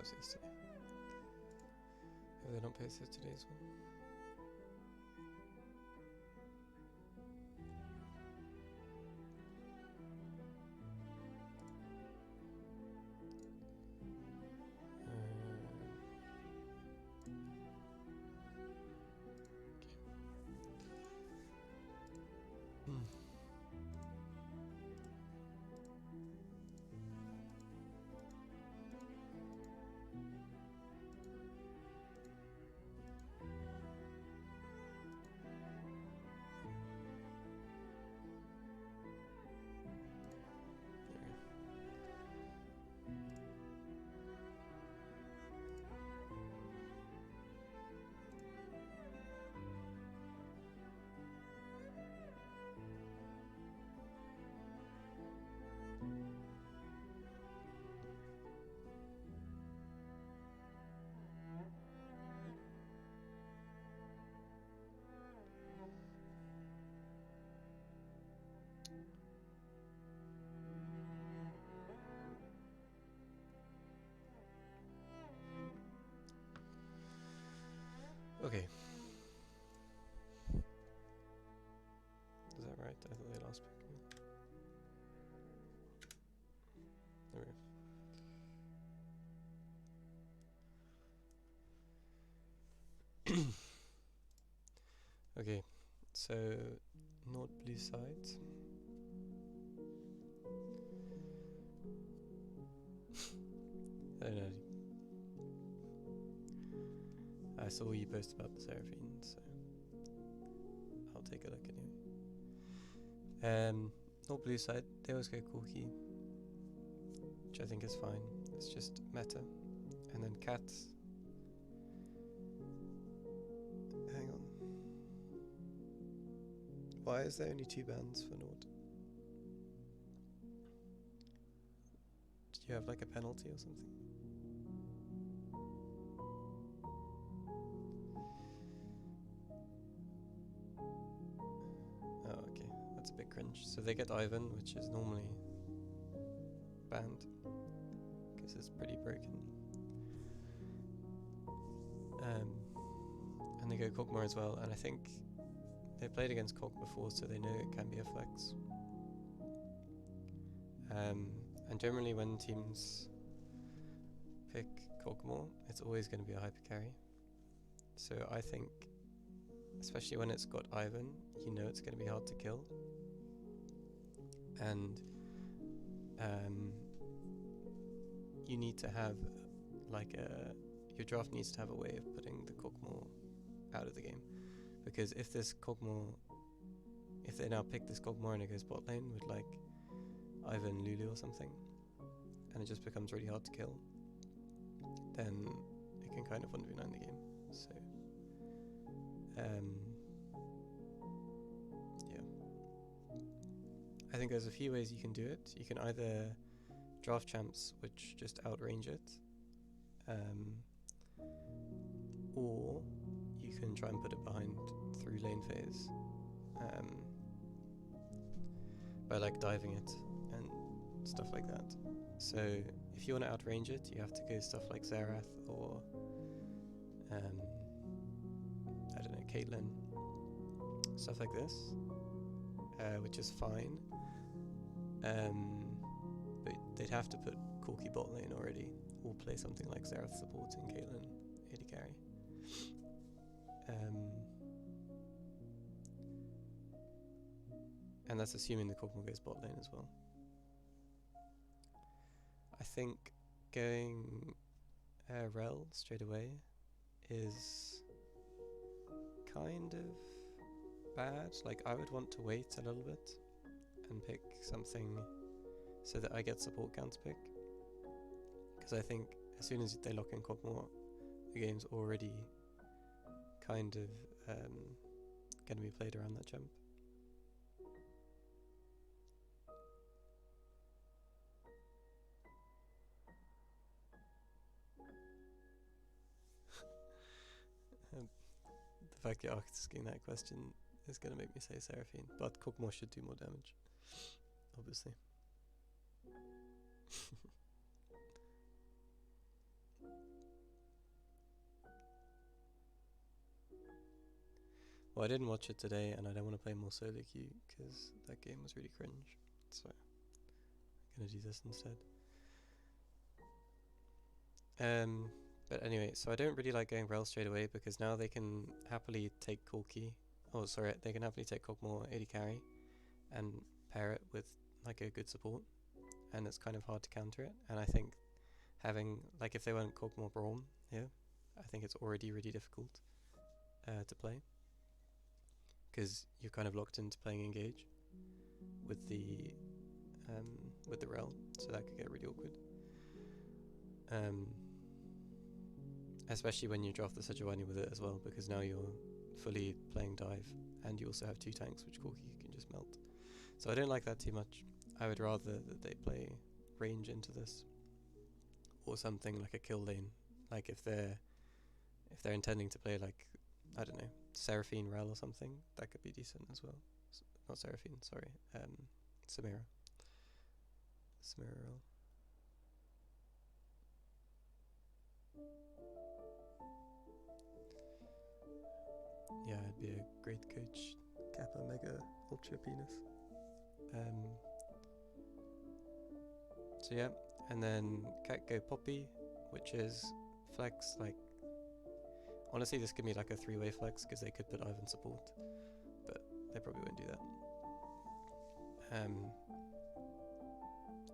was yesterday. Have they not posted today's one? Okay. Is that right? I thought they lost pick. There we go. Okay, so Nord blue side. I don't know. I saw you post about the Seraphine, so I'll take a look anyway. Nord blue side, they always go Corki, which I think is fine. It's just meta. And then cats. Hang on. Why is there only 2 bans for Nord? Did you have like a penalty or something? Oh, okay. That's a bit cringe. So they get Ivan, which is normally banned, because it's pretty broken. And they go Kog'Maw as well, and I think they played against Kog before, so they know it can be a flex. And generally when teams pick Kog'Maw, it's always going to be a hyper carry. So I think, especially when it's got Ivan, you know it's going to be hard to kill. And you need to have like your draft needs to have a way of putting the Kog'Maw out of the game, because if this Kog'Maw, if they now pick this Kog'Maw and it goes bot lane with like Ivan Lulu or something, and it just becomes really hard to kill, then it can kind of 1v9 the game. So yeah, I think there's a few ways you can do it. You can either draft champs which just outrange it, or you can try and put it behind through lane phase by like diving it and stuff like that. So if you want to outrange it, you have to go stuff like Xerath or I don't know, Caitlyn, stuff like this, which is fine. But they'd have to put Corki bot lane already, or play something like Xerath supporting Caitlyn AD carry. And that's assuming the Kog'Maw goes bot lane as well. I think going Rel straight away is kind of bad. Like, I would want to wait a little bit and pick something so that I get support counter pick, because I think as soon as they lock in Kog'Maw, the game's already kind of going to be played around that jump. The fact you're asking that question is going to make me say Seraphine, but Kog'Maw should do more damage, obviously. Well, I didn't watch it today, and I don't want to play more solo queue because that game was really cringe. So I'm gonna do this instead. But anyway, so I don't really like going Rel straight away because now they can happily take Corki. Oh, sorry, they can happily take Kog'Maw AD carry and pair it with like a good support, and it's kind of hard to counter it. And I think having, like, if they went Kog'Maw Braum here, I think it's already really difficult to play because you're kind of locked into playing engage with the Rel, so that could get really awkward. Especially when you draft the Sejuani with it as well, because now you're fully playing dive, and you also have 2 tanks which Corki can just melt. So I don't like that too much. I would rather that they play range into this, or something like a kill lane. Like if they're intending to play, like, I don't know, Seraphine Rel or something, that could be decent as well. Not Seraphine, sorry, Samira Rel. Yeah, I'd be a great coach. Kappa Mega Ultra Penis. So yeah, and then Cat Go Poppy, which is flex. Like, honestly, this could be like a 3-way flex because they could put Ivan support, but they probably won't do that.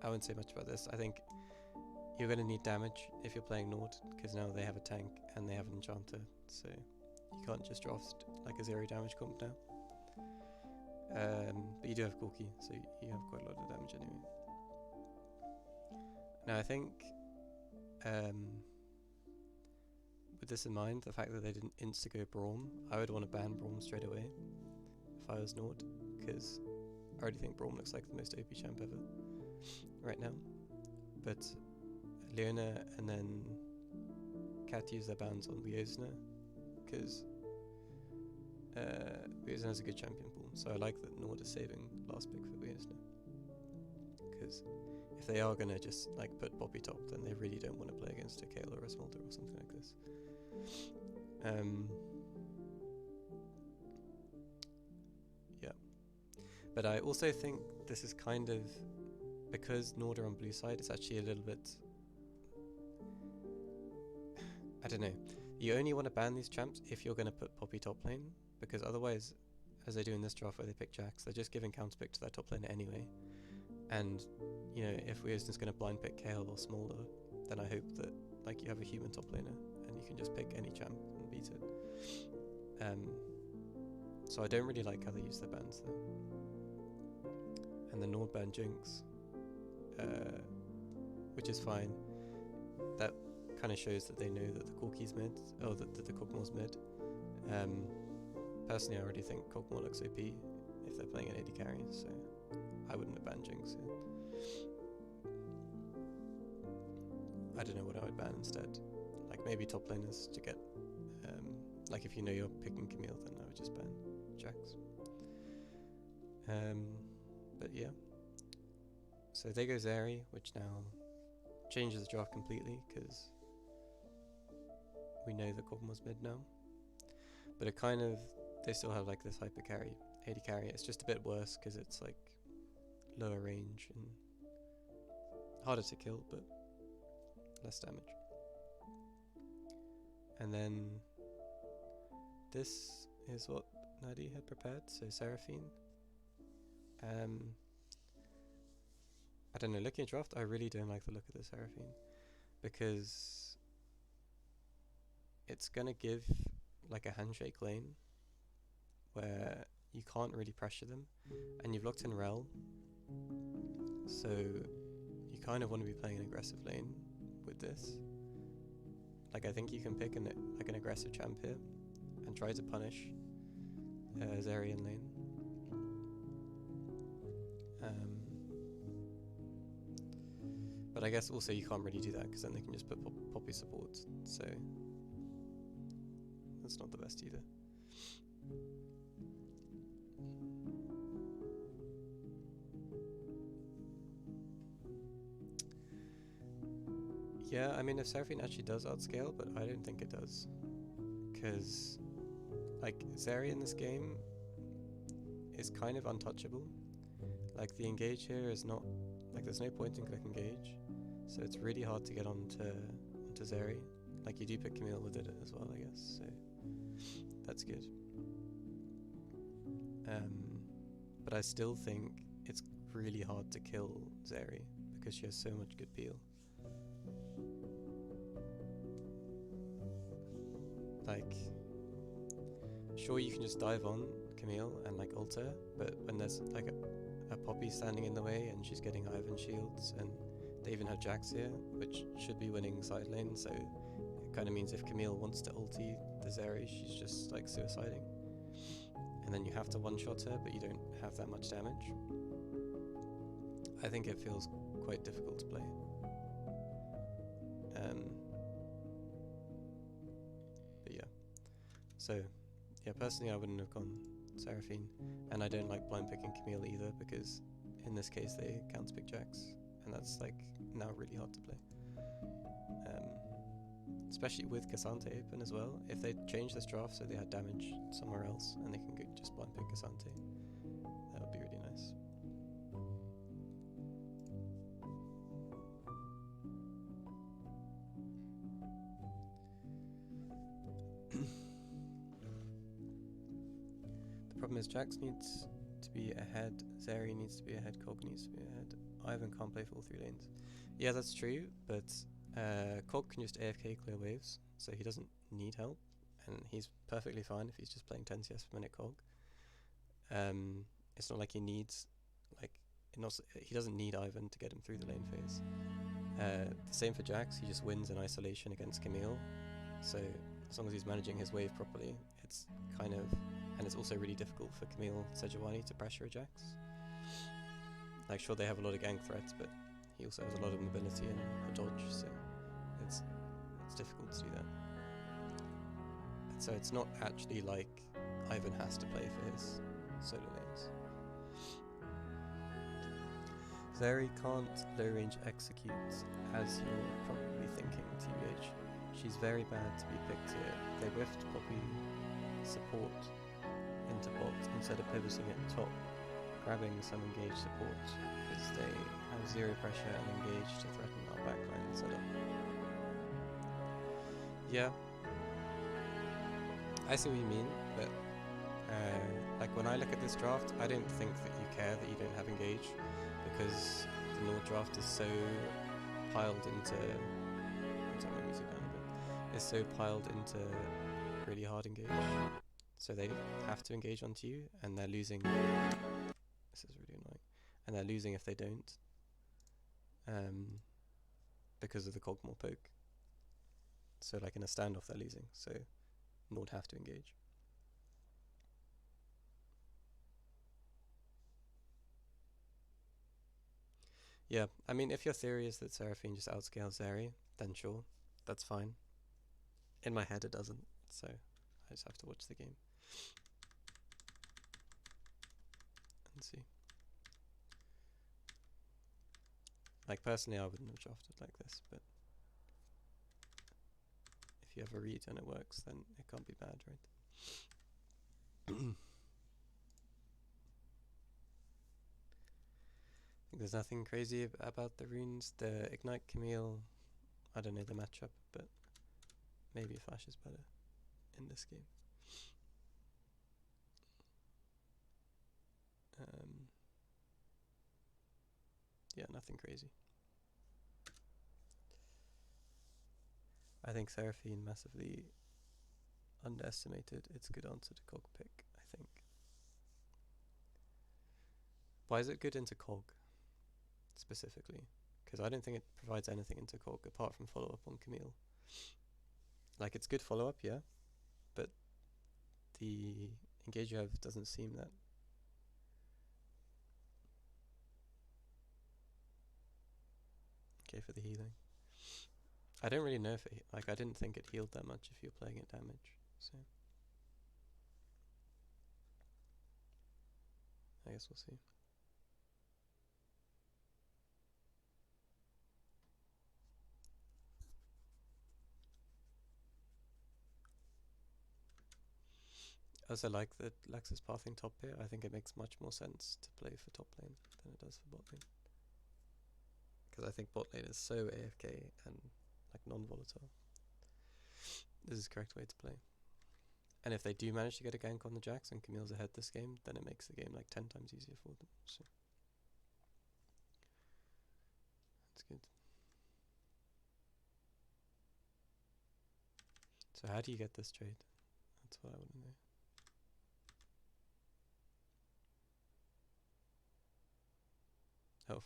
I wouldn't say much about this. I think you're going to need damage if you're playing Nord, because now they have a tank and they have an enchanter, so you can't just draft like a 0 damage comp now. But you do have Corki, so you have quite a lot of damage anyway. Now I think, with this in mind, the fact that they didn't insta-go Braum, I would want to ban Braum straight away if I was Nord, because I already think Braum looks like the most OP champ ever right now. But Leona and then Cat use their bans on Wiosna, because Wiosna has a good champion pool, so I like that Nord is saving last pick for Wiosna, because if they are going to just like put Poppy top, then they really don't want to play against a Kayle or a Smolder or something like this. Yeah, but I also think this is kind of, because Nord are on blue side, it's actually a little bit, I don't know, you only want to ban these champs if you're going to put Poppy top lane, because otherwise, as they do in this draft where they pick Jax, they're just giving counterpick to their top lane anyway. And, you know, if Wiosna's going to blind pick Kayle or Smolder, then I hope that, like, you have a human top laner and you can just pick any champ and beat it. So I don't really like how they use their bans there. And the Nord ban Jinx, which is fine. That kind of shows that they know that the Corki's mid, or that the Kog'Maw's mid. Personally, I already think Kog'Maw looks OP if they're playing an AD carry, so I wouldn't have banned Jinx here. I don't know what I would ban instead. Like maybe top laners to get, like if you know you're picking Camille, then I would just ban Jax. But yeah. So they go Zeri, which now changes the draft completely, because we know that Kog'Maw's mid now. But it kind of, they still have like this hyper carry, AD carry. It's just a bit worse because it's like lower range and harder to kill, but less damage. And then this is what Nadi had prepared, so Seraphine. I don't know, looking at draft, I really don't like the look of the Seraphine, because it's gonna give like a handshake lane where you can't really pressure them, and you've locked in Rel, so you kind of want to be playing an aggressive lane with this. Like I think you can pick an aggressive champ here and try to punish Zeri in lane. But I guess also you can't really do that because then they can just put Poppy support, so that's not the best either. Yeah, I mean if Seraphine actually does outscale, but I don't think it does, because like, Zeri in this game is kind of untouchable. Like, the engage here is not, like, there's no point in click engage, so it's really hard to get onto Zeri. Like, you do pick Camille with it as well, I guess, so that's good. But I still think it's really hard to kill Zeri because she has so much good peel. Like, sure, you can just dive on Camille and like ult her, but when there's like a Poppy standing in the way and she's getting Ivan shields, and they even have Jax here, which should be winning side lane, so it kind of means if Camille wants to ulti the Zeri, she's just like suiciding. And then you have to one-shot her, but you don't have that much damage. I think it feels quite difficult to play. But yeah. So, yeah, personally I wouldn't have gone Seraphine. And I don't like blind picking Camille either, because in this case they counter-pick Jax. And that's like now really hard to play. Especially with Cassante open as well. If they change this draft so they had damage somewhere else and they can go just blind pick Cassante, that would be really nice. The problem is Jax needs to be ahead, Zeri needs to be ahead, Kog needs to be ahead. Ivan can't play for all 3 lanes. Yeah, that's true, but Kog can just AFK clear waves, so he doesn't need help, and he's perfectly fine if he's just playing 10 CS per minute Kog. It's not like he needs, like, he doesn't need Ivan to get him through the lane phase. The same for Jax, he just wins in isolation against Camille, so as long as he's managing his wave properly, it's kind of, and it's also really difficult for Camille Sejuani to pressure a Jax. Like, sure, they have a lot of gank threats, but he also has a lot of mobility and a dodge, so it's difficult to do that. And so it's not actually like Ivan has to play for his solo lanes. Zeri can't low range execute, as you're probably thinking, TBH. She's very bad to be picked here. They whiffed Poppy support into bot instead of pivoting at top, grabbing some engaged support, because they have 0 pressure and engage to threaten our backline setup. Yeah, I see what you mean, but like when I look at this draft, I don't think that you care that you don't have engage, because the Nord draft is so piled into, turn my music down a bit, is so piled into really hard engage, so they have to engage onto you, and they're losing. This is really annoying, and they're losing if they don't, because of the Cogmore poke. So like in a standoff they're losing, so Nord have to engage. Yeah, I mean, if your theory is that Seraphine just outscales Zeri, then sure, that's fine. In my head it doesn't, so I just have to watch the game and see. Like, personally I wouldn't have drafted like this, but if you have a read and it works, then it can't be bad, right? There's nothing crazy about the runes. The Ignite Camille, I don't know the matchup, but maybe Flash is better in this game. Yeah, nothing crazy. I think Seraphine massively underestimated its good answer to Cog pick, I think. Why is it good into Cog, specifically? Because I don't think it provides anything into Cog apart from follow-up on Camille. Like, it's good follow-up, yeah, but the engage you have doesn't seem that. Okay, for the healing. I don't really know if it, like, I didn't think it healed that much if you're playing at damage, so I guess we'll see. As I like that Lex is pathing top here, I think it makes much more sense to play for top lane than it does for bot lane. Because I think bot lane is so AFK and like non-volatile. This is the correct way to play. And if they do manage to get a gank on the Jax and Camille's ahead this game, then it makes the game like 10 times easier for them. So that's good. So how do you get this trade? That's what I want to know. Oh,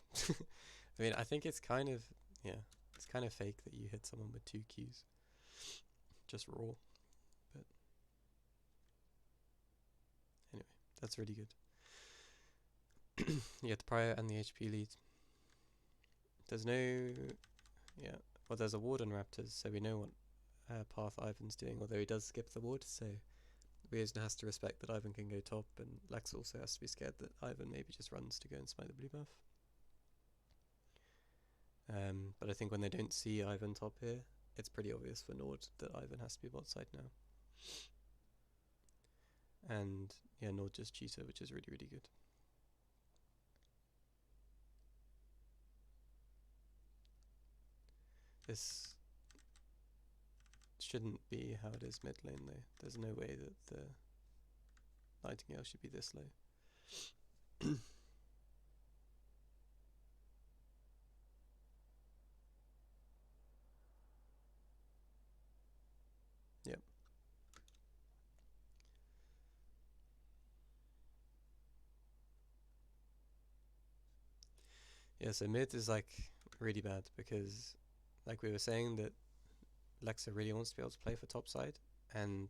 I mean, I think it's kind of, yeah, it's kind of fake that you hit someone with 2 Qs. Just raw. But anyway, that's really good. You get the prior and the HP lead. There's no, yeah, well, there's a ward on Raptors, so we know what path Ivan's doing, although he does skip the ward, so Ryzen has to respect that Ivan can go top, and Lex also has to be scared that Ivan maybe just runs to go and smite the blue buff. But I think when they don't see Ivan top here, it's pretty obvious for Nord that Ivan has to be bot side now. And yeah, Nord just cheater, which is really, really good. This shouldn't be how it is mid lane though. There's no way that the Nightingale should be this low. Yep. Yeah, so mid is like really bad because like we were saying that Lexa really wants to be able to play for top side and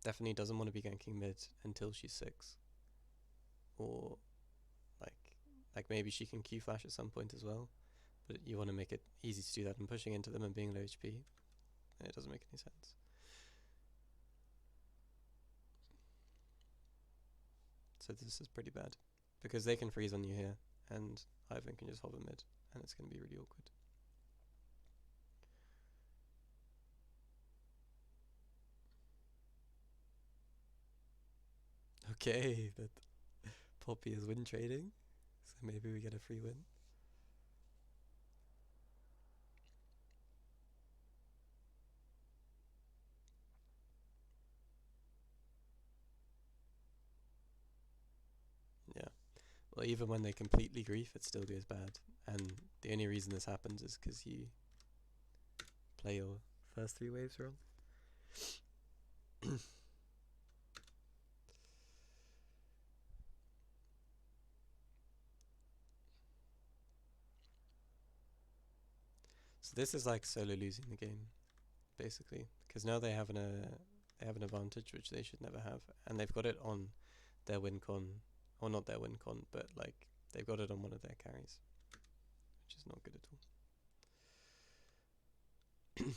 definitely doesn't want to be ganking mid until she's 6. Or like maybe she can Q flash at some point as well, but you want to make it easy to do that, and pushing into them and being low HP, it doesn't make any sense. So this is pretty bad because they can freeze on you here and Ivan can just hover mid and it's going to be really awkward. Okay, but Poppy is win trading, so maybe we get a free win. Yeah. Well, even when they completely grief, it still goes bad. And the only reason this happens is because you play your first 3 waves wrong. So this is like solo losing the game, basically, because now they have an advantage which they should never have, and they've got it on their win con, or not their win con, but like they've got it on one of their carries, which is not good at all.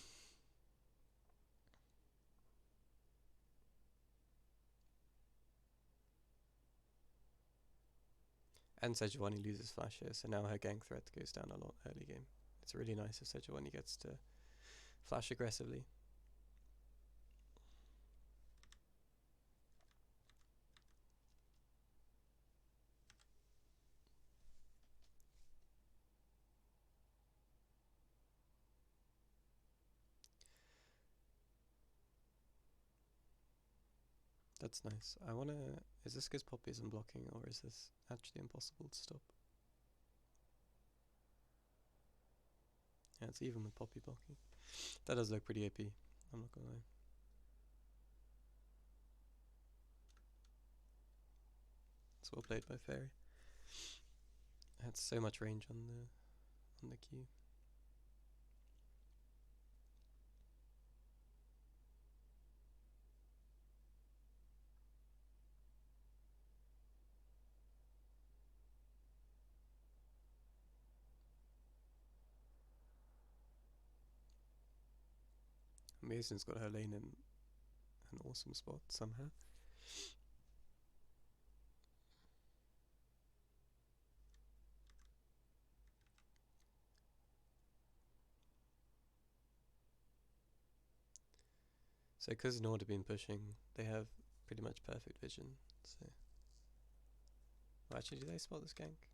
And Sejuani loses flash here, so now her gank threat goes down a lot early game. It's really nice if Sejuani gets to flash aggressively. That's nice. I wanna... Is this because Poppy isn't blocking, or is this actually impossible to stop? Yeah, it's even with Poppy blocking. That does look pretty AP, I'm not gonna lie. It's well played by Fairy. Had so much range on the Q. Mason's got her lane in an awesome spot somehow. So because Nord have been pushing, they have pretty much perfect vision. So, well, actually, do they spot this gank?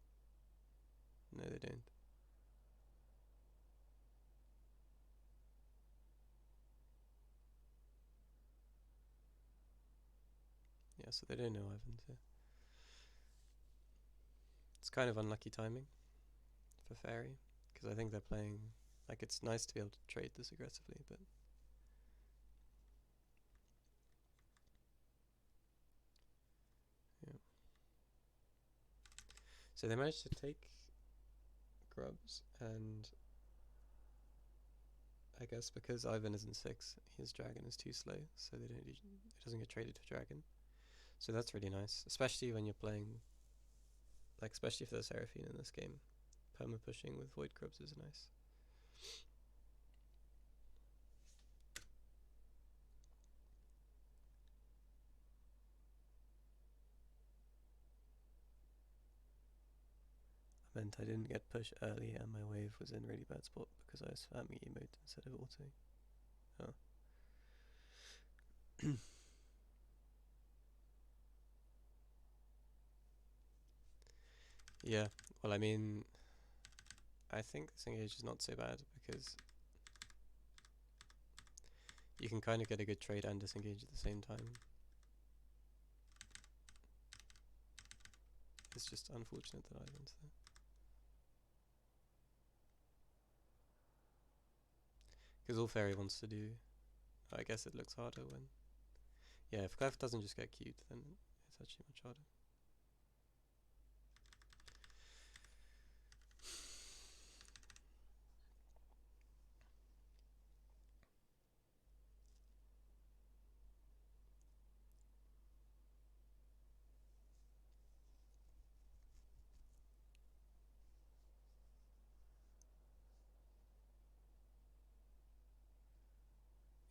No, they don't. Yeah, so they don't know Ivan. So it's kind of unlucky timing for Fairy, because I think they're playing, like, it's nice to be able to trade this aggressively, but yeah. So they managed to take grubs, and I guess because Ivan is in 6, his dragon is too slow, so it doesn't get traded for dragon. So that's really nice, especially when you're playing, like, especially for the Seraphine in this game. Perma pushing with void grubs is nice. Meant I didn't get push early and my wave was in really bad spot because I was spamming emote instead of auto. Oh. Yeah, well, I mean, I think this engage is not so bad because you can kind of get a good trade and disengage at the same time. It's just unfortunate that I went there. Because all Fairy wants to do, I guess it looks harder when... Yeah, if Clef doesn't just get queued, then it's actually much harder.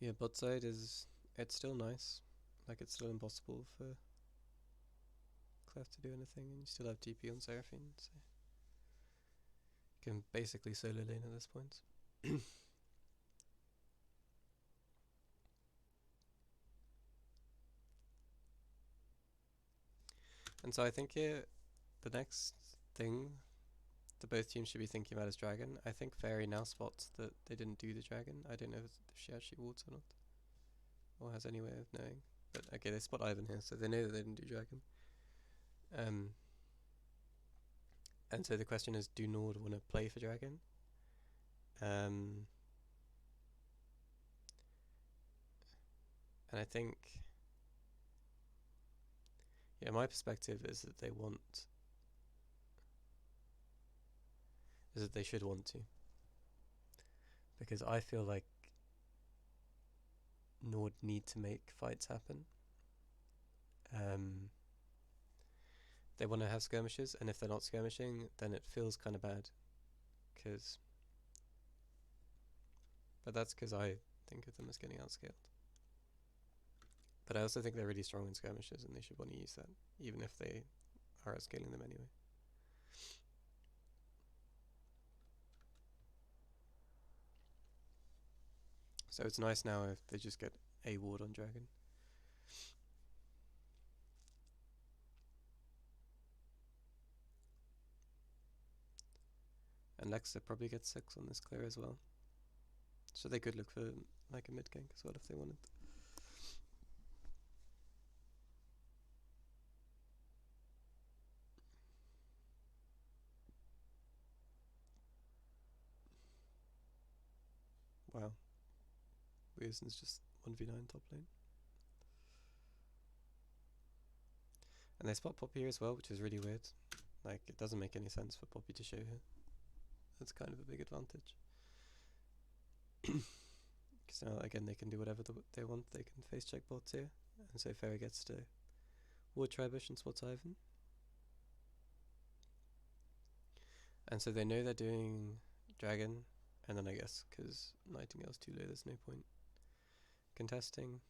Yeah, bot side is... It's still nice. Like, it's still impossible for Clef to do anything, and you still have TP on Seraphine, so... You can basically solo lane at this point. And so I think here, the next thing that both teams should be thinking about is dragon. I think Fairy now spots that they didn't do the dragon. I don't know if she actually wards or not, or has any way of knowing. But okay, they spot Ivan here, so they know that they didn't do dragon. And so the question is, do Nord want to play for dragon? And I think, yeah, my perspective is that they should want to. Because I feel like Nord need to make fights happen. They want to have skirmishes, and if they're not skirmishing, then it feels kind of bad. But that's because I think of them as getting outscaled. But I also think they're really strong in skirmishes, and they should want to use that, even if they are outscaling them anyway. So it's nice now if they just get a ward on dragon. And Lexa probably gets 6 on this clear as well. So they could look for like a mid gank as well if they wanted. Wow. Wilson's just 1v9 top lane. And they spot Poppy here as well, which is really weird. Like, it doesn't make any sense for Poppy to show here. That's kind of a big advantage. Because now, again, they can do whatever they want. They can face check bots here. And so Fairy gets to ward Tribush and spots Ivan. And so they know they're doing dragon. And then I guess, because Nightingale's too low, there's no point contesting.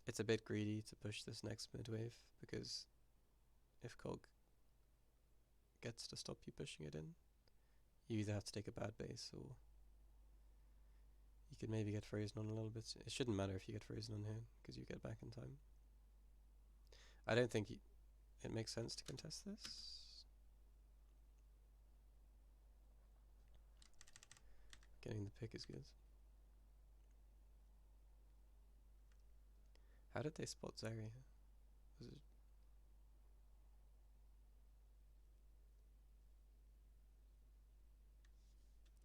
It's a bit greedy to push this next mid wave, because if Cog gets to stop you pushing it in, you either have to take a bad base or you You could maybe get frozen on a little bit. It shouldn't matter if you get frozen on here, because you get back in time. I don't think it makes sense to contest this. Getting the pick is good. How did they spot Zeri? Was it...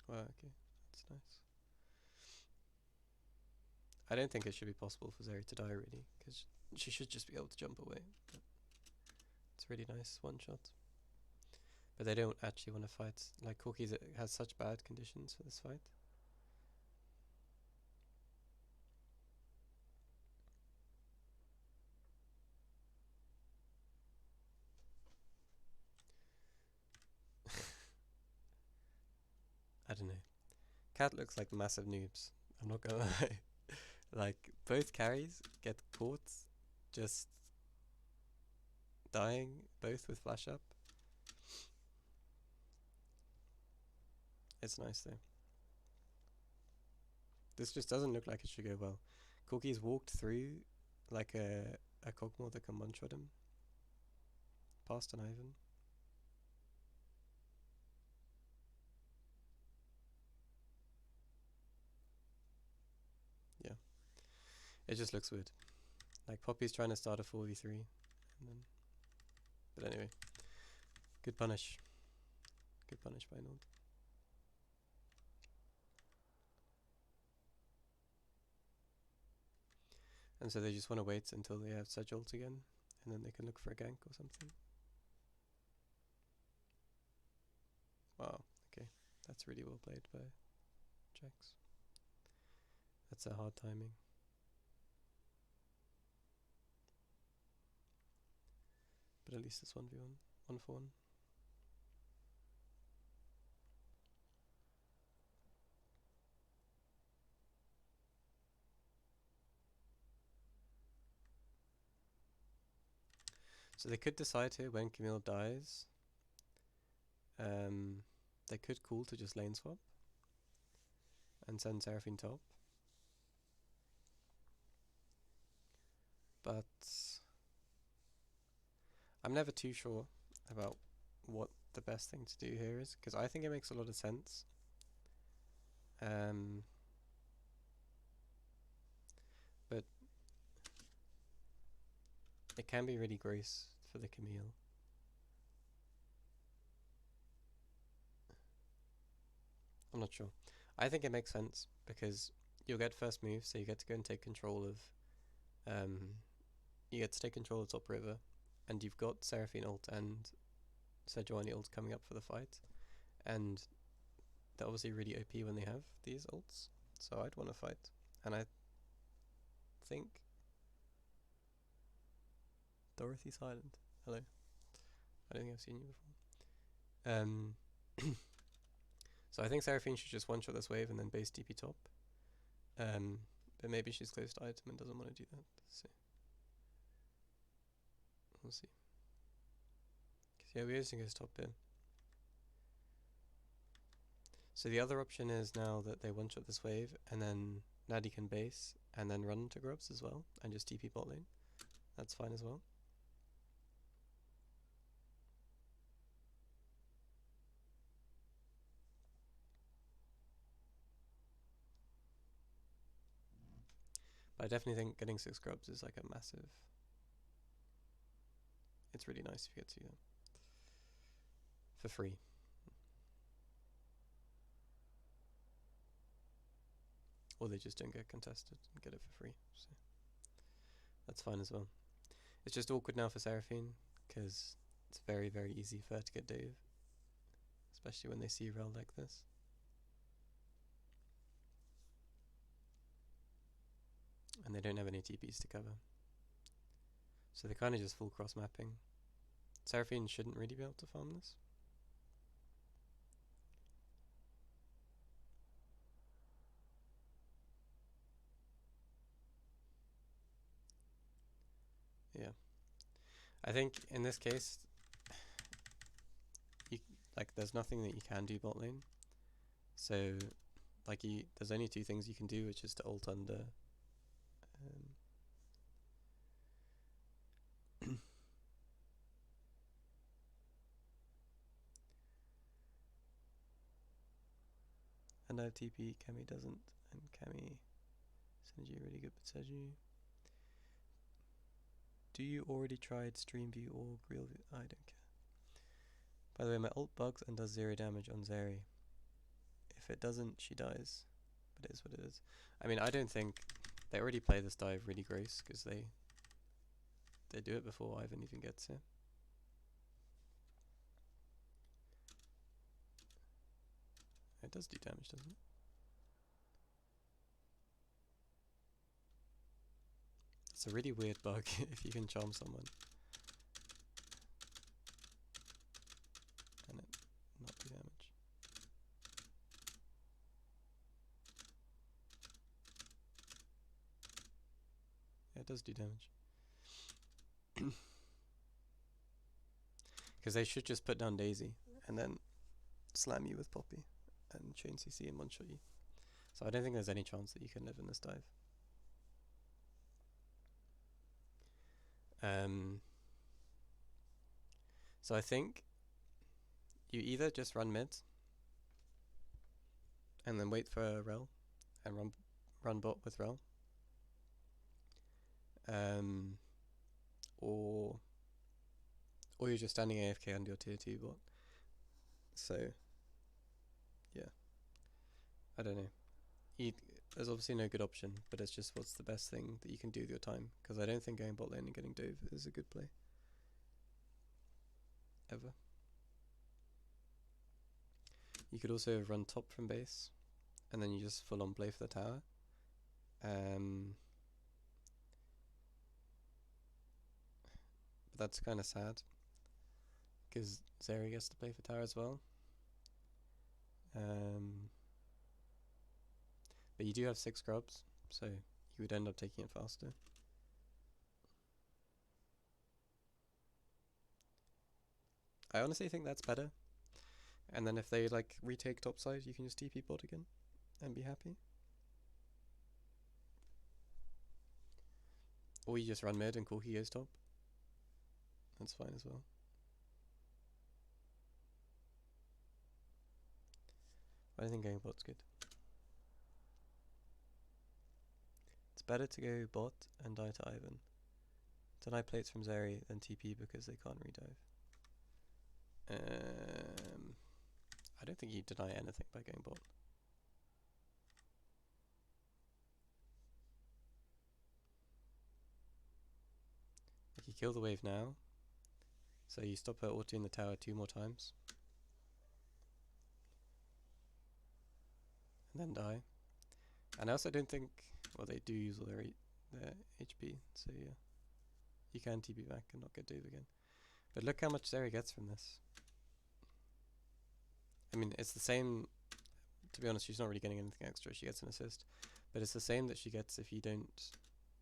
Wow, okay, that's nice. I don't think it should be possible for Zeri to die, really, because she should just be able to jump away. But it's really nice, one shot. But they don't actually want to fight. Like, Corki's has such bad conditions for this fight. I don't know. Cat looks like massive noobs. I'm not gonna lie. Like, both carries get caught just dying, both with flash up. It's nice though. This just doesn't look like it should go well. Corki's walked through like a Cogmore that can one-shot him. Past an Ivan. Yeah. It just looks weird. Like, Poppy's trying to start a 4v3. And then, but anyway. Good punish. Good punish by Nord. And so they just want to wait until they have Sedge ult again, and then they can look for a gank or something. Wow, okay. That's really well played by Jax. That's a hard timing. But at least it's 1v1, 1-for-1. So they could decide here when Camille dies. They could cool to just lane swap and send Seraphine top. But I'm never too sure about what the best thing to do here is, because I think it makes a lot of sense. But it can be really gross for the Camille. I'm not sure. I think it makes sense because you'll get first move, so you get to go and take control of you get to take control of top river, and you've got Seraphine ult and Sejuani ult coming up for the fight, and they're obviously really OP when they have these ults, so I'd want to fight. And I think Dorothy's silent. Hello. I don't think I've seen you before. So I think Seraphine should just one-shot this wave and then base DP top. But maybe she's close to item and doesn't want to do that. So we'll see. Yeah, we're using his top here. So the other option is now that they one-shot this wave, and then Natty can base, and then run into grubs as well, and just TP bot lane. That's fine as well. But I definitely think getting 6 grubs is like a massive... It's really nice if you get to do that. For free. Or they just don't get contested and get it for free. So that's fine as well. It's just awkward now for Seraphine, because it's very, very easy for her to get Dave. Especially when they see Rel like this. And they don't have any TPs to cover. So they're kind of just full cross mapping. Seraphine shouldn't really be able to farm this. Yeah. I think in this case, there's nothing that you can do bot lane. So like there's only two things you can do, which is to ult under. And I have TP, Kami doesn't, and Kami, Synergy really good, but Seju. Do you already tried Stream View or Grill View? I don't care. By the way, my ult bugs and does 0 damage on Zeri. If it doesn't, she dies. But it is what it is. I mean, I don't think they already play this dive really gross because they do it before Ivan even gets here. It does do damage, doesn't it? It's a really weird bug if you can charm someone and it not do damage. Yeah, it does do damage. Because they should just put down Daisy and then slam you with Poppy and chain CC and one-shot you. So I don't think there's any chance that you can live in this dive. So I think you either just run mid and then wait for a Rel and run bot with Rel, or you're just standing AFK under your tier 2 bot. So yeah, I don't know. There's obviously no good option, but it's just what's the best thing that you can do with your time, because I don't think going bot lane and getting Dove is a good play. Ever. You could also run top from base, and then you just full on play for the tower. But that's kind of sad, because Zeri gets to play for tower as well. But you do have 6 grubs, so you would end up taking it faster. I honestly think that's better. And then if they like retake topside, you can just TP bot again and be happy. Or you just run mid and call he goes top. That's fine as well. I think going bot's good. It's better to go bot and die to Ivan. Deny plates from Zeri than TP because they can't redive. I don't think you deny anything by going bot. Like you kill the wave now, so you stop her ulting the tower 2 more times, and then die. And I also don't think, well, they do use all their HP, so yeah, you can TP back and not get Dove again. But look how much Zeri gets from this. I mean, it's the same, to be honest, she's not really getting anything extra, she gets an assist, but it's the same that she gets if you don't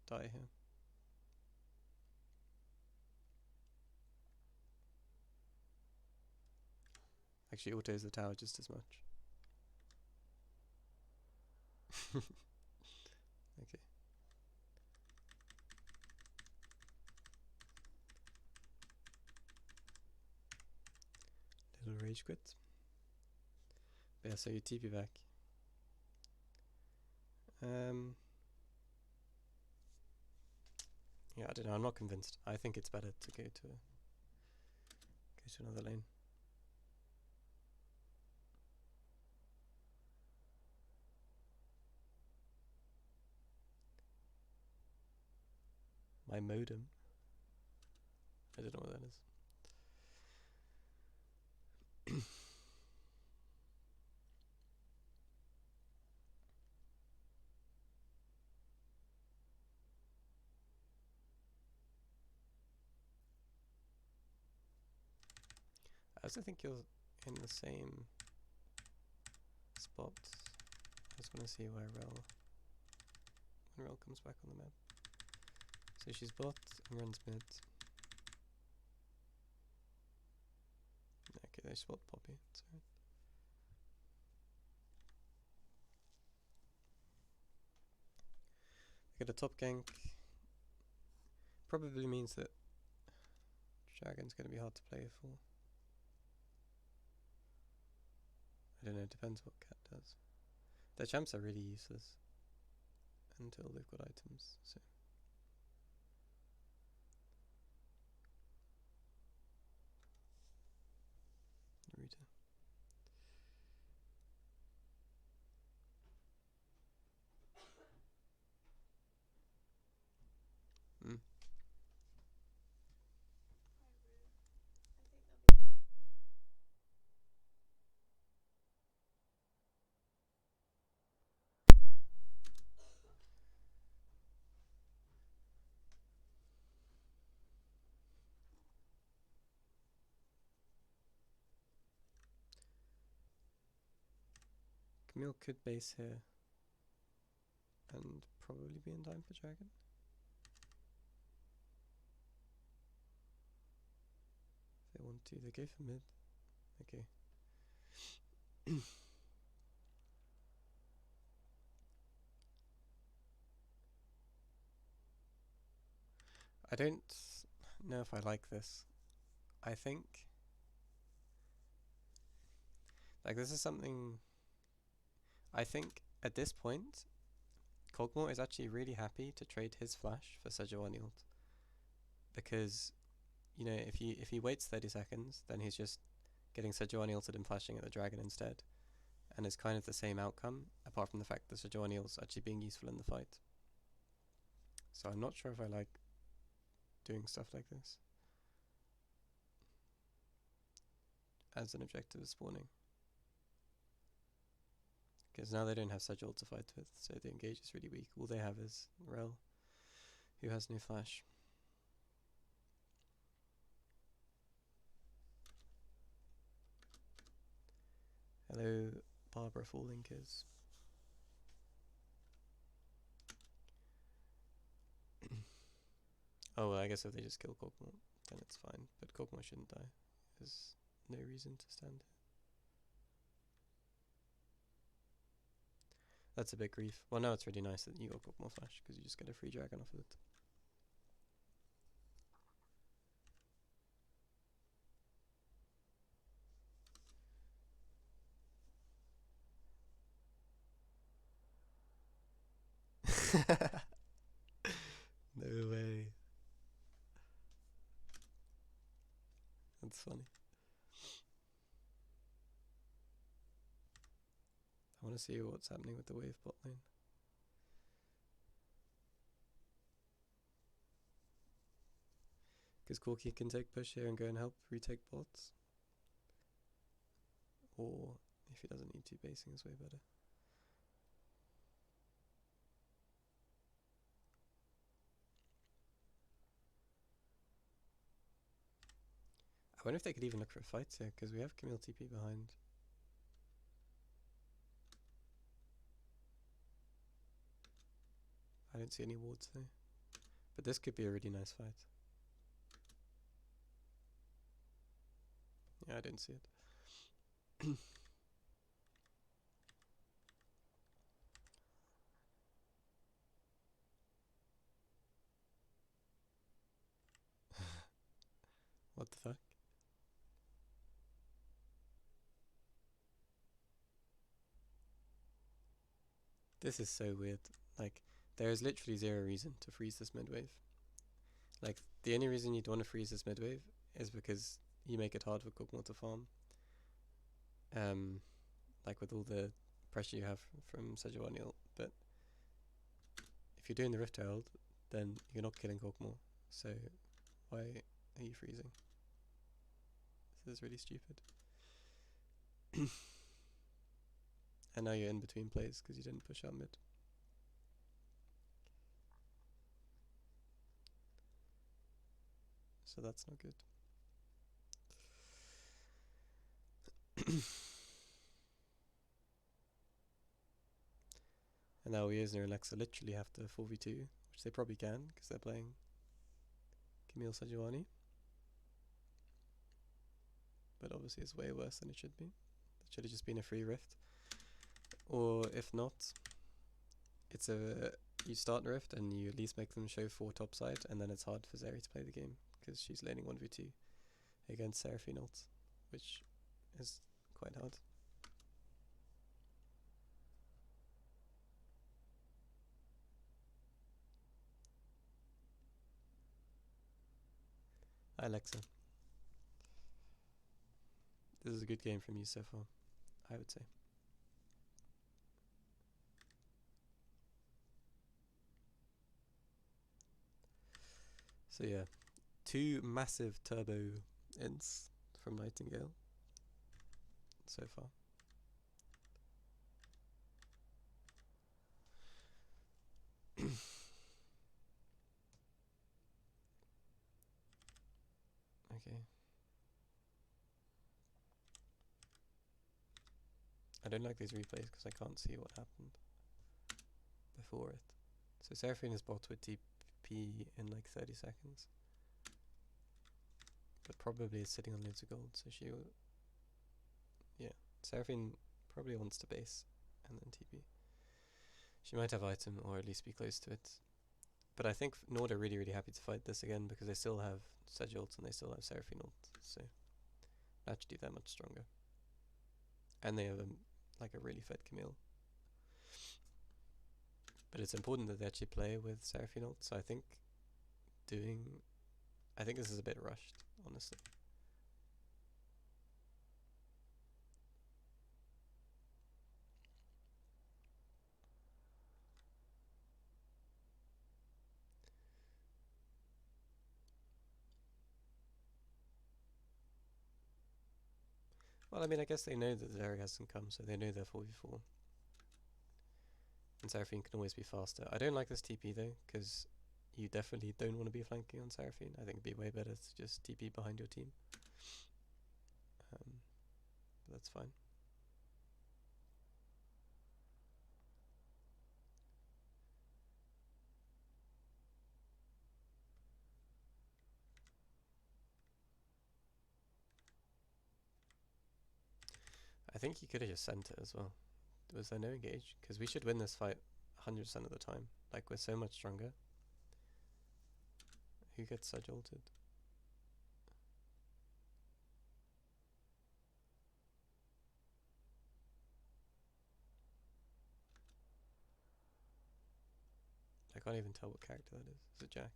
die here. Actually, autos the tower just as much. Okay. Little rage quit. But yeah, so you TP back. Yeah, I don't know, I'm not convinced. I think it's better to go to another lane. My modem. I don't know what that is. I also think you're in the same spot. I just want to see where when Rel comes back on the map. So she's bot and runs mid. Okay, they spot Poppy. Sorry. get a top gank. Probably means that Dragon's going to be hard to play for. I don't know, it depends what Cat does. Their champs are really useless until they've got items, so. Rita. Camille could base here and probably be in time for Dragon. If they want to, they go for mid. Okay. I don't know if I like this. I think, like, this is something, I think at this point, Kog'Maw is actually really happy to trade his flash for Sejuani ult. Because, you know, if he waits 30 seconds, then he's just getting Sejuani ulted and flashing at the dragon instead. And it's kind of the same outcome, apart from the fact that Sejuani ult's actually being useful in the fight. So I'm not sure if I like doing stuff like this as an objective of spawning. Because now they don't have Sedge ult to fight with, so the engage is really weak. All they have is Rel, who has no flash. Hello, Barbara Fallinkers. Oh, well, I guess if they just kill Kog'Maw, then it's fine. But Kog'Maw shouldn't die. There's no reason to stand here. That's a big grief. Well, now it's really nice that you got Kog'Maw flash, because you just get a free dragon off of it. No way. That's funny. I want to see what's happening with the wave bot lane. Because Corki can take push here and go and help retake bots. Or, if he doesn't need to, basing is way better. I wonder if they could even look for fights here, because we have Camille TP behind. I don't see any wards though. But this could be a really nice fight. Yeah, I didn't see it. What the fuck? This is so weird. Like, there is literally zero reason to freeze this mid wave. Like, the only reason you'd want to freeze this mid wave is because you make it hard for Kog'Maw to farm. Like with all the pressure you have from Sejuani ult. But if you're doing the Rift Herald, then you're not killing Kog'Maw. So why are you freezing? This is really stupid. And now you're in between plays because you didn't push out mid. So that's not good. And now Eosna and Alexa literally have to 4v2, which they probably can because they're playing Camille Sejuani. But obviously it's way worse than it should be. It should have just been a free rift. Or if not, it's a you start Rift and you at least make them show 4 topside, and then it's hard for Zeri to play the game because she's laning 1v2 against Seraphine ult, which is quite hard. Hi Alexa. This is a good game from you so far, I would say. So yeah, 2 massive turbo ints from Nightingale so far. Okay. I don't like these replays because I can't see what happened before it. So Seraphine is bot with TP in like 30 seconds. But probably is sitting on loads of gold, so she will... Yeah, Seraphine probably wants to base and then TP. She might have item or at least be close to it. But I think Nord are really happy to fight this again because they still have Sedge ult and they still have Seraphine ult, so actually they're much stronger. And they have like a really fed Camille. But it's important that they actually play with Seraphine ult, so I think this is a bit rushed, honestly. Well, I mean, I guess they know that Zeri hasn't come, so they know they're 4v4. And Seraphine can always be faster. I don't like this TP though, because you definitely don't want to be flanking on Seraphine. I think it'd be way better to just TP behind your team. But that's fine. I think he could have just sent it as well. Was there no engage? Because we should win this fight 100% of the time. Like, we're so much stronger. Who gets Sedge ulted? I can't even tell what character that is. Is it Jax?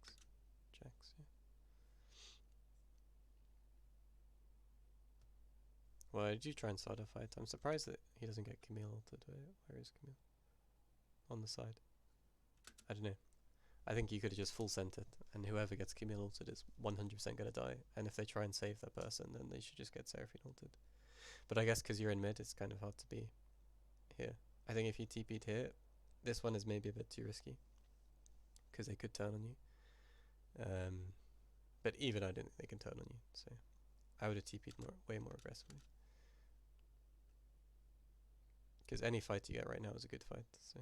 Jax, yeah. Well, did you try and start a fight? I'm surprised that he doesn't get Camille ulted. Where is Camille? On the side. I don't know. I think you could have just full sent it, and whoever gets Camille ulted is 100% going to die. And if they try and save that person, then they should just get Seraphine ulted. But I guess because you're in mid, it's kind of hard to be here. I think if you TP'd here, this one is maybe a bit too risky, because they could turn on you. But even I don't think they can turn on you, so I would have TP'd way more aggressively. Because any fight you get right now is a good fight, so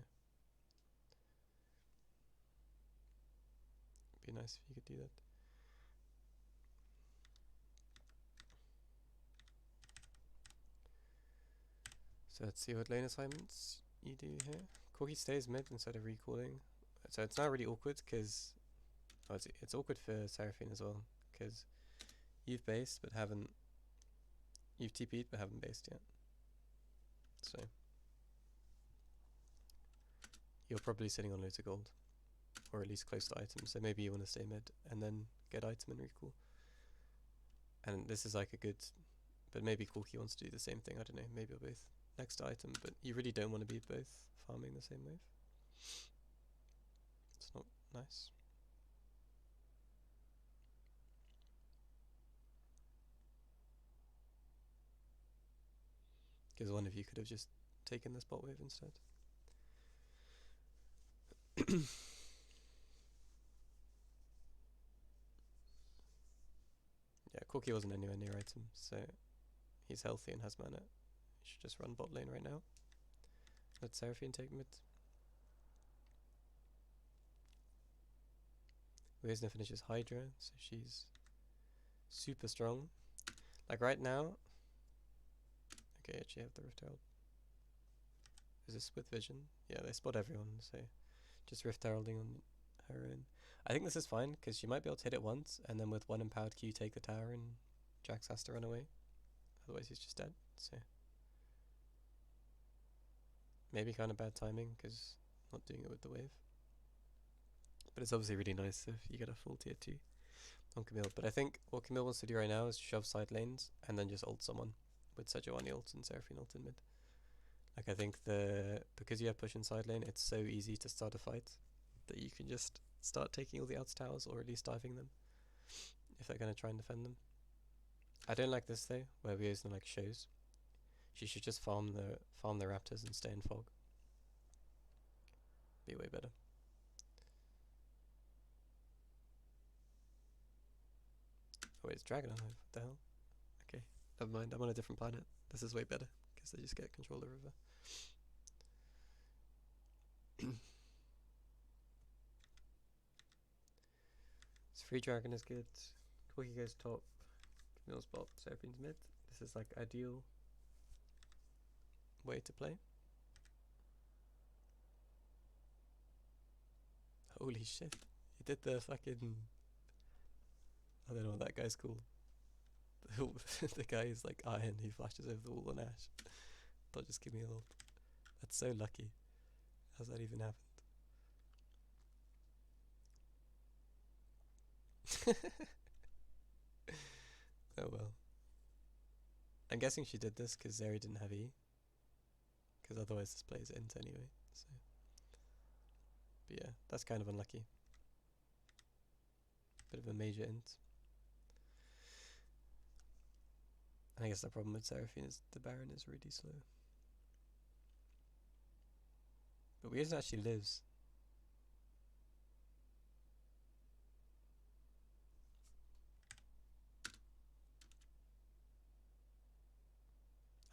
it'd be nice if you could do that. So let's see what lane assignments you do here. Corki stays mid instead of recalling. So it's not really awkward because it's awkward for Seraphine as well, because you've based but haven't, you've TP'd but haven't based yet. So you're probably sitting on loads of gold, or at least close to items. So maybe you want to stay mid and then get item and recall. And this is like a good, but maybe Corki wants to do the same thing. I don't know. Maybe you're both next to item, but you really don't want to be both farming the same wave. It's not nice. Because one of you could have just taken this bot wave instead. Yeah, Corki wasn't anywhere near item, so he's healthy and has mana. He should just run bot lane right now. Let Seraphine take mid. Uesna finishes Hydra, so she's super strong. Like right now... Okay, actually have the Rift Herald. Is this with vision? Yeah, they spot everyone, so Just Rift Heralding on her own. I think this is fine, because she might be able to hit it once, and then with 1 empowered Q take the tower, and Jax has to run away. Otherwise he's just dead, so... Maybe kind of bad timing, because not doing it with the wave. But it's obviously really nice if you get a full tier 2 on Camille. But I think what Camille wants to do right now is shove side lanes, and then just ult someone with Sejuani ult and Seraphine ult in mid. Like, I think because you have push in side lane, it's so easy to start a fight that you can just start taking all the outs towers, or at least diving them if they're going to try and defend them. I don't like this though, where we use like shows. She should just farm the raptors and stay in fog. Be way better. Oh wait, it's Dragon Hive. What the hell? Okay, never mind. I'm on a different planet. This is way better because they just get control of the river. This free dragon is good. Corki goes top. Camille's bot. Seraphine's mid. This is like ideal way to play. Holy shit. He did the fucking... I don't know what that guy's called. The guy is like iron, he flashes over the wall on Ash. Don't just give me a ult. That's so lucky. How's that even happened? Oh well. I'm guessing she did this because Zeri didn't have E. Because otherwise this plays int anyway. So. But yeah, that's kind of unlucky. Bit of a major int. And I guess the problem with Seraphine is the Baron is really slow. But Weird actually lives.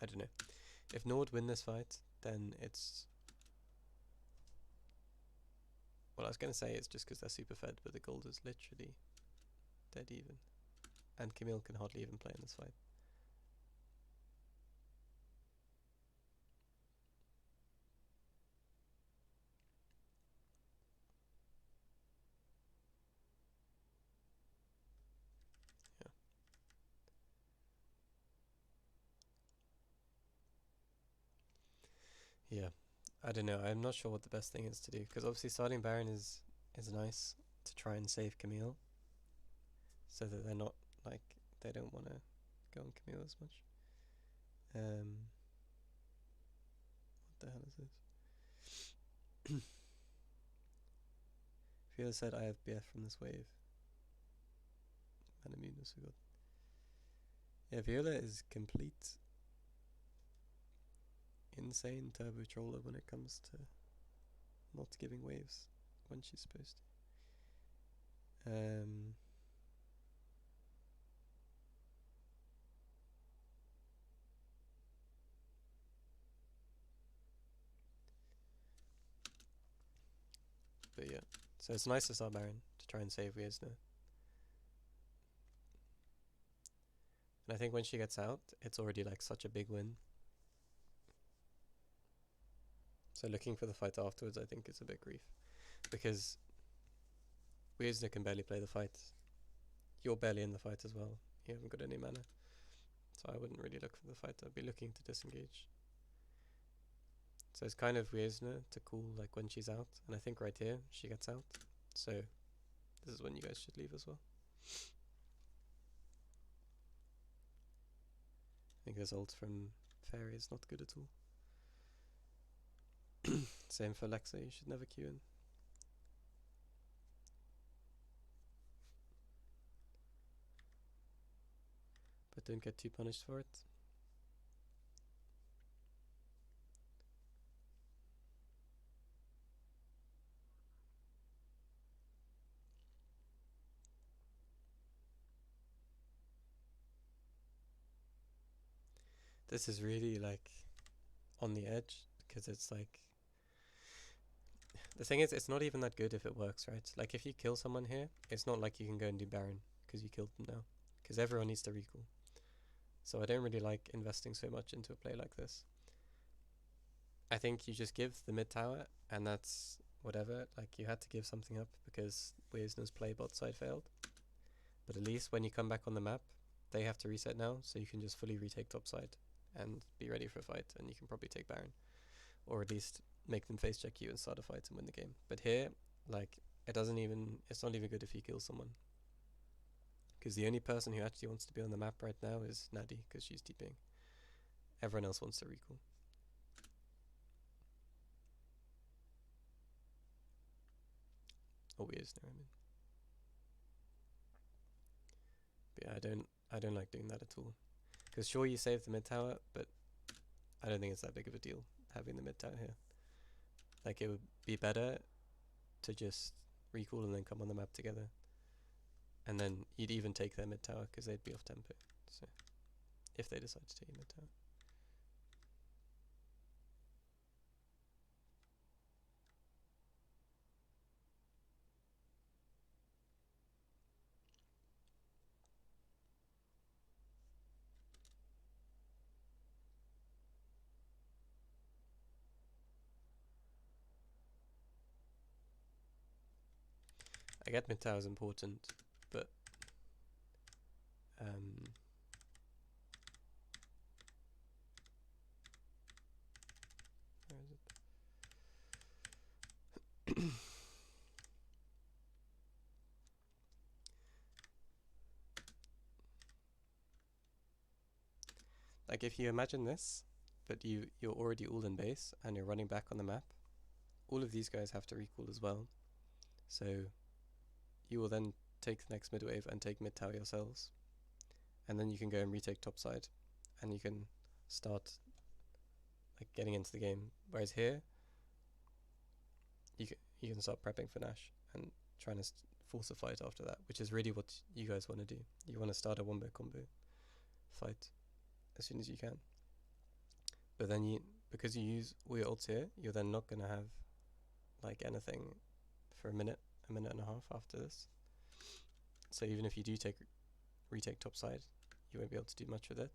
I don't know. If Nord win this fight, then it's... Well, I was going to say it's just because they're super fed, but the gold is literally dead even. And Camille can hardly even play in this fight. Yeah, I don't know. I'm not sure what the best thing is to do, because obviously starting Baron is nice to try and save Camille, so that they're not like they don't want to go on Camille as much. What the hell is this? Viola said I have BF from this wave. Manamune was so good. Yeah, Viola is complete insane turbo troller when it comes to not giving waves when she's supposed to. But yeah, so it's nice to start Baron to try and save Weirdsner. And I think when she gets out, it's already like such a big win. So looking for the fight afterwards, I think is a bit grief, because Weirdsner can barely play the fight. You're barely in the fight as well. You haven't got any mana, so I wouldn't really look for the fight. I'd be looking to disengage. So it's kind of Weirdsner to cool like when she's out, and I think right here she gets out. So this is when you guys should leave as well. I think this ult from Fairy is not good at all. Same for Lexa, you should never queue in. But don't get too punished for it. This is really like on the edge, because it's like, the thing is, it's not even that good if it works, right? Like if you kill someone here, it's not like you can go and do Baron because you killed them now, because everyone needs to recall. So I don't really like investing so much into a play like this. I think you just give the mid tower, and that's whatever, like you had to give something up because Weisner's play bot side failed. But at least when you come back on the map, they have to reset now, so you can just fully retake top side and be ready for a fight, and you can probably take Baron. Or at least make them face check you and start a fight and win the game. But here, like, it's not even good if you kill someone. Because the only person who actually wants to be on the map right now is Nadi, because she's TPing. Everyone else wants to recall. Or Weisner, I mean. But yeah, I don't like doing that at all. Because sure, you save the mid tower, but I don't think it's that big of a deal having the mid tower here. Like, it would be better to just recall and then come on the map together. And then you'd even take their mid tower because they'd be off tempo. So, if they decide to take mid tower. I get mid tower is important, but where is it? Like, if you imagine this, but you're already all in base and you're running back on the map, all of these guys have to recall as well. So you will then take the next mid wave and take mid tower yourselves, and then you can go and retake top side, and you can start like getting into the game. Whereas here, you can start prepping for Nash and trying to force a fight after that, which is really what you guys want to do. You want to start a wombo combo fight as soon as you can. But then because you use all your ults here, you're then not going to have like anything for a minute and a half after this. So even if you do retake top side, you won't be able to do much with it.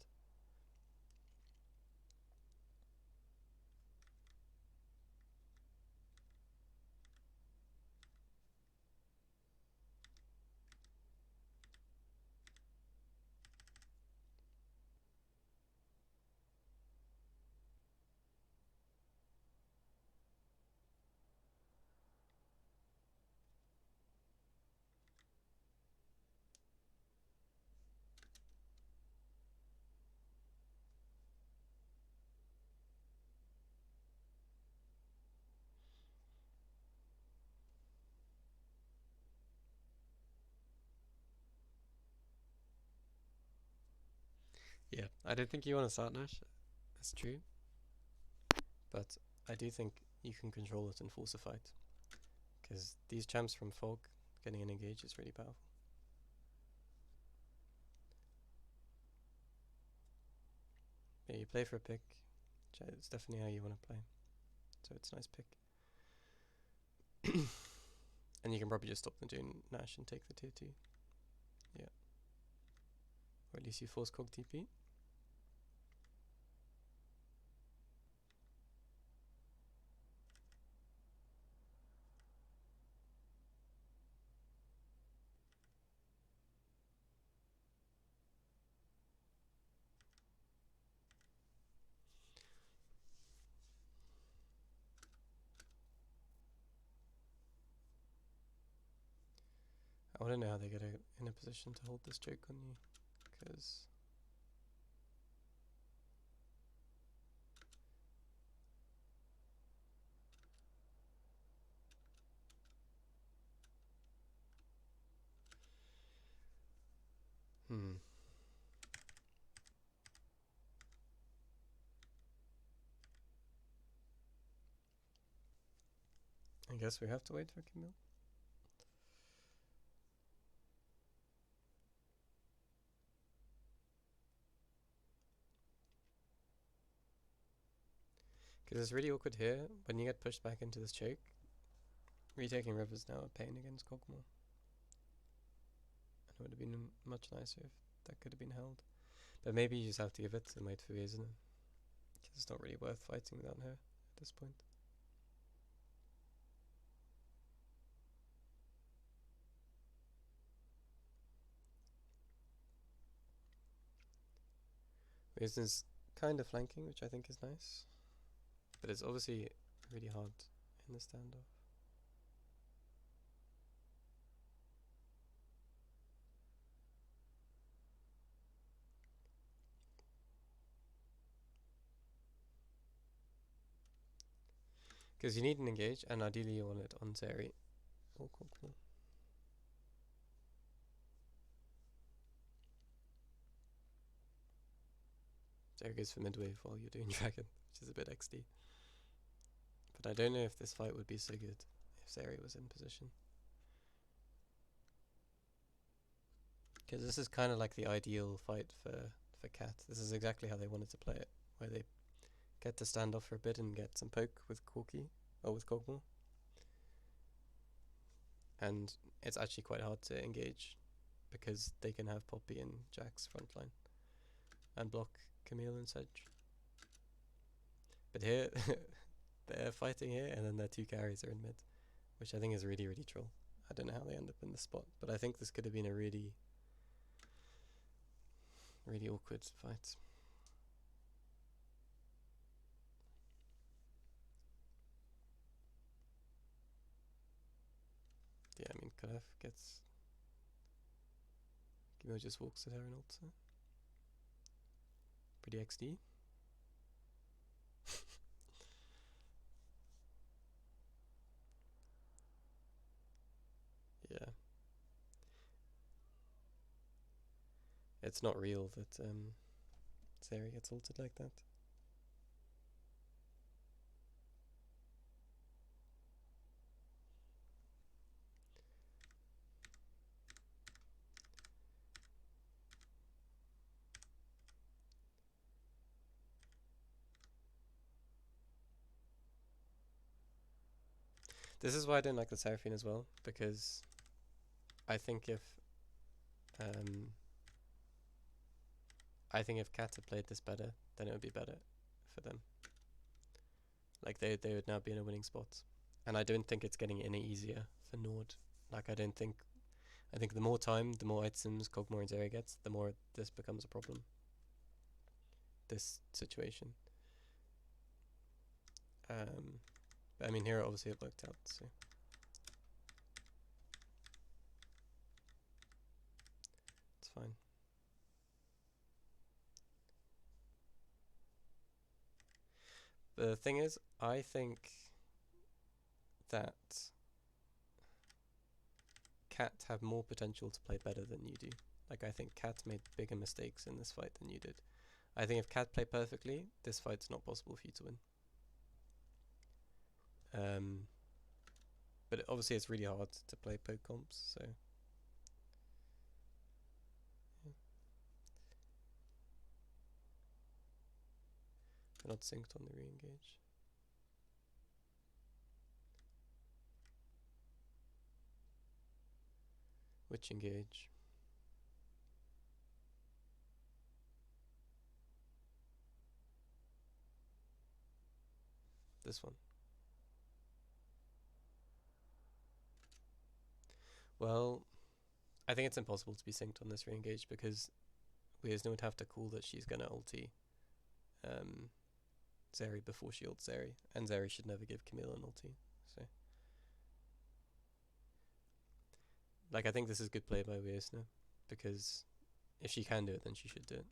Yeah, I don't think you want to start Nash, that's true. But I do think you can control it and force a fight. Because these champs from Fog getting an engage is really powerful. Yeah, you play for a pick. It's definitely how you want to play. So it's a nice pick. And you can probably just stop them doing Nash and take the tier 2. Yeah. Or at least you force Cog TP. I want to know how they get in a position to hold this joke on you. Because... I guess we have to wait for Camille. Because it's really awkward here, when you get pushed back into this choke, retaking River's now a pain against Kog'Maw. And it would have been much nicer if that could have been held. But maybe you just have to give it and wait for Weisner. Because it's not really worth fighting without her at this point. Winston's kind of flanking, which I think is nice. But it's obviously really hard in the standoff. Because you need an engage, and ideally you want it on Zeri. Oh, cool. Zeri goes for mid-wave while you're doing dragon, which is a bit XD. But I don't know if this fight would be so good if Zeri was in position. Because this is kind of like the ideal fight for Cat. This is exactly how they wanted to play it, where they get to stand off for a bit and get some poke with Corki, or with Kog'Maw. And it's actually quite hard to engage, because they can have Poppy and Jax frontline, and block Camille and Sedge. But here, they're fighting here, and then their two carries are in mid, which I think is really, really troll. I don't know how they end up in this spot, but I think this could have been a really, really awkward fight. Yeah, I mean, Kalev gets... Camille just walks at her and ults her. Pretty XD. Yeah. It's not real that Zeri gets ulted like that. This is why I don't like the Seraphine as well, because I think if Cat had played this better, then it would be better for them. Like they would now be in a winning spot. And I don't think it's getting any easier for Nord. Like I think the more time, the more items Kog'Maw and Zeri gets, the more this becomes a problem. This situation. But I mean here obviously it worked out, so it's fine. The thing is, I think that Cat have more potential to play better than you do. Like I think Cat made bigger mistakes in this fight than you did. I think if Cat played perfectly, this fight's not possible for you to win. But obviously it's really hard to play poke comps, so yeah. They're not synced on the re-engage. Which engage? This one. Well, I think it's impossible to be synced on this re-engage because Weasno would have to call that she's gonna ulti Zeri before she ults Zeri, and Zeri should never give Camille an ulti. So, like, I think this is good play by Weasno because if she can do it, then she should do it.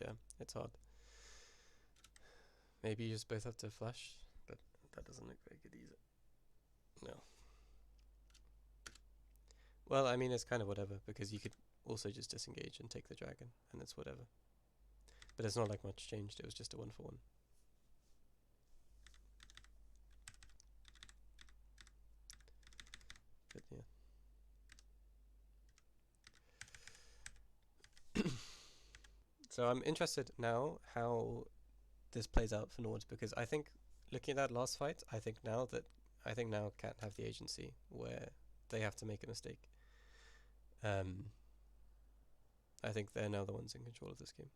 Yeah, it's hard. Maybe you just both have to flash, but that doesn't look very good either. No. Well, I mean, it's kind of whatever, because you could also just disengage and take the dragon, and it's whatever. But it's not like much changed, it was just a 1-for-1. But yeah. So I'm interested now how this plays out for Nord, because I think, looking at that last fight, I think now that I think now Cat have the agency where they have to make a mistake. I think they're now the ones in control of this game.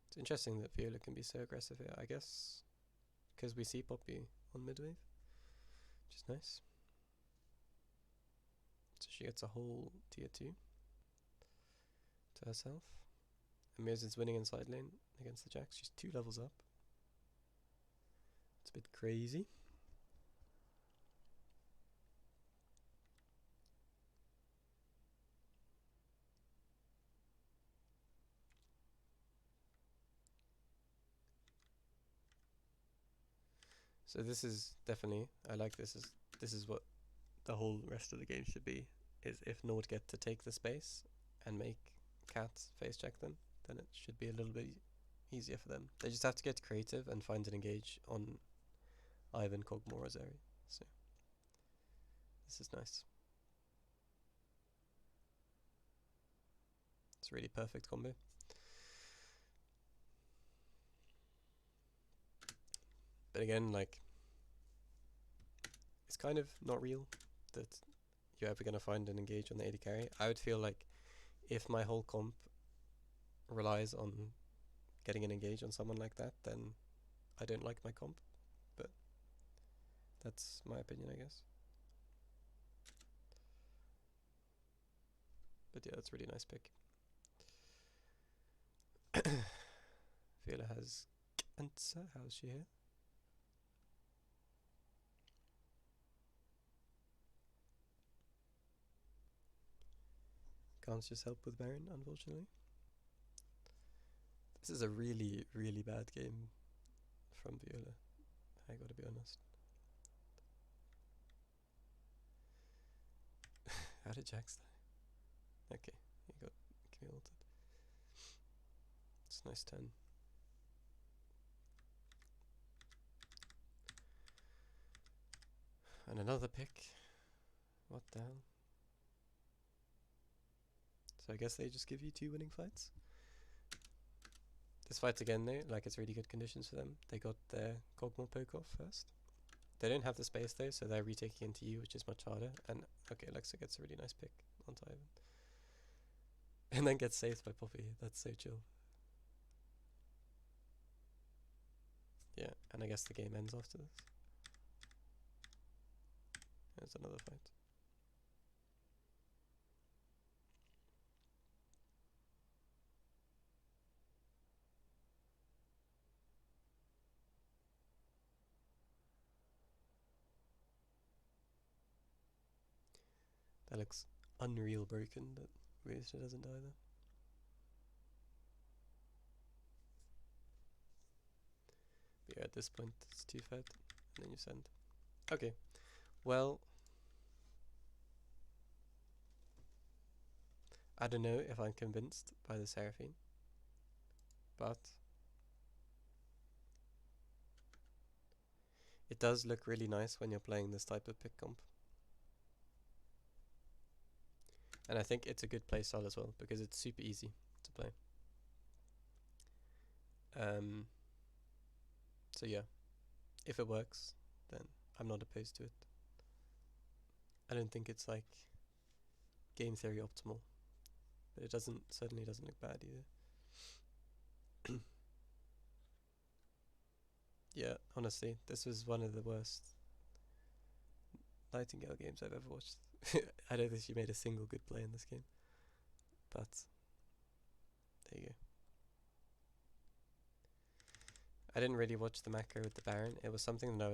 It's interesting that Viola can be so aggressive here, I guess, because we see Poppy on mid-wave, which is nice. So she gets a whole tier 2 to herself. And Mirza's winning in side lane against the Jax. She's 2 levels up. It's a bit crazy. So this is definitely, I like this is what the whole rest of the game should be, is if Nord get to take the space and make Cat face check them, then it should be a little bit easier for them. They just have to get creative and find an engage on Ivan, Kog'Maw, or Zeri. So this is nice. It's a really perfect combo. But again, like, it's kind of not real that you're ever going to find an engage on the AD carry. I would feel like if my whole comp relies on getting an engage on someone like that, then I don't like my comp. But that's my opinion, I guess. But yeah, that's a really nice pick. Viola has cancer. How's she here? Can't just help with Baron, unfortunately. This is a really, really bad game from Viola, I gotta be honest. How did Jax die? Okay, he got killed. It's a nice 10. And another pick. What the hell? So I guess they just give you 2 winning fights. This fight again though, like, it's really good conditions for them. They got their Kog'Maw poke off first. They don't have the space though, so they're retaking into you, which is much harder. And okay, Alexa gets a really nice pick onto Ivan. And then gets saved by Poppy. That's so chill. Yeah, and I guess the game ends after this. There's another fight. That looks unreal broken, but Rooster doesn't die there. But yeah, at this point it's 2 fed, and then you send. Okay, well, I don't know if I'm convinced by the Seraphine, but it does look really nice when you're playing this type of pick comp. And I think it's a good playstyle as well, because it's super easy to play. So yeah, if it works, then I'm not opposed to it. I don't think it's like game theory optimal, but it certainly doesn't look bad either. Yeah, honestly, this was one of the worst Nightingale games I've ever watched. I don't think she made a single good play in this game, but there you go. I didn't really watch the macro with the Baron. It was something that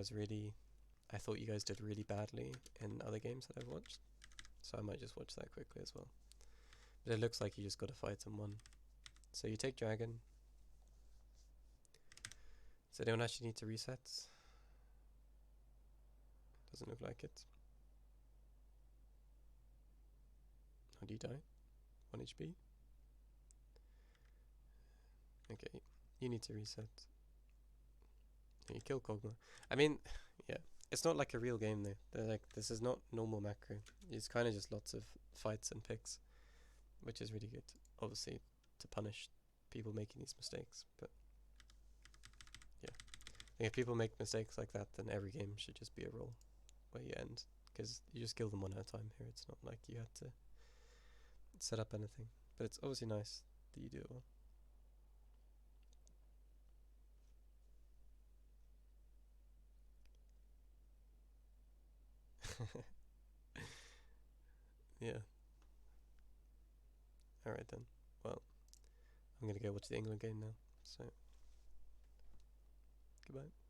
I thought you guys did really badly in other games that I've watched, so I might just watch that quickly as well. But it looks like you just got to fight someone. So you take Dragon. So they don't actually need to reset. Doesn't look like it. How do you die? 1 HP. Okay, you need to reset. You kill Kog'Maw. I mean, yeah, it's not like a real game though. They're like, this is not normal macro. It's kind of just lots of fights and picks, which is really good, obviously, to punish people making these mistakes. But yeah, I think if people make mistakes like that, then every game should just be a roll where you end, because you just kill them one at a time here. It's not like you had to set up anything, but it's obviously nice that you do it well. Yeah. Alright then. Well, I'm gonna go watch the England game now, so goodbye.